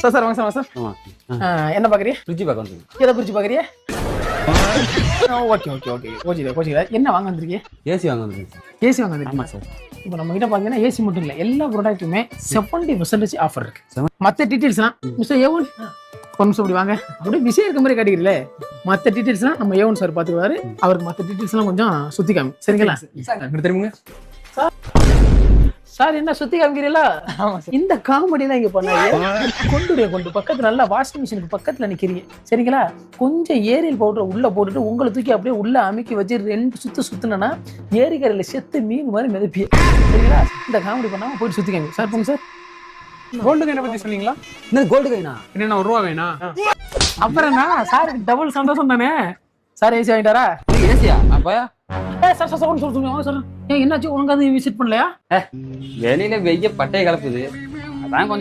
Sir வாங்க sir வாங்க sir. ஆமா. என்ன பாக்குறீங்க? ஃப்ரிட்ஜ் பார்க்க வந்து. எதை பிரிச்சு பாக்குறீங்க? ஓகே ஓகே ஓகே கோச்சிக்கல. என்ன வாங்க வந்திருக்கீங்க? ஏசி வாங்க வந்து. ஏசி வாங்க வந்திருக்கீங்க. ஆமா சார். இப்போ நம்ம கிட்ட பாத்தீங்கன்னா ஏசி மட்டும் இல்ல, எல்லா ப்ராடக்ட்டுமே 70% ஆஃபர் இருக்கு. மற்ற டீடைல்ஸ்லாம் மிஸ்டர் ஏவன் ஒரு நிமிஷம் இப்படி வாங்க. அப்படியே பிஸியா இருக்க மாதிரி காட்டிக்கிறீங்களே. மற்ற டீடைல்ஸ்லாம் நம்ம ஏவன் சார் பாத்துக்குவாரு. அவருக்கு மற்ற டீடைல்ஸ்லாம் கொஞ்சம் சுத்தி காமி, சரிங்களா? தெரியுங்க சார் என்ன சுத்தி காமிக்கிறீங்களா? இந்த காமெடிலாம் இங்க பண்ணாங்க. கொண்டு பக்கத்துல நல்லா வாஷிங் மிஷினுக்கு பக்கத்துல நிக்கிறீங்க, சரிங்களா? கொஞ்சம் ஏரியல் பவுடர் உள்ள போட்டுட்டு உங்களை தூக்கி அப்படியே உள்ள அமைக்கி வச்சு 2 சுத்துனா ஏரிக்கரையில செத்து மீன் மாதிரி மிதப்பிய, சரிங்களா? இந்த காமெடி பண்ணாம போயிட்டு சுத்தி காமி. சார் போங்க சார். கோல்டு கைனை பத்தி சொன்னீங்களா? என்ன கோல்டு கைனா? என்ன 1 ரூபா வேணா? அப்புறம் என்ன சாருக்கு டபுள் சந்தோஷம் தானே. சார் ஏசி வாங்கிட்டாரா? ஏசியா? அப்பயா? சார் சொல்லுங்க சார். ஏன் என்னாச்சு? உனக்கு அது விசிட் பண்ணலையா? வெளியில வெய்ய பட்டைய கலப்புது, அதான் கொஞ்சம்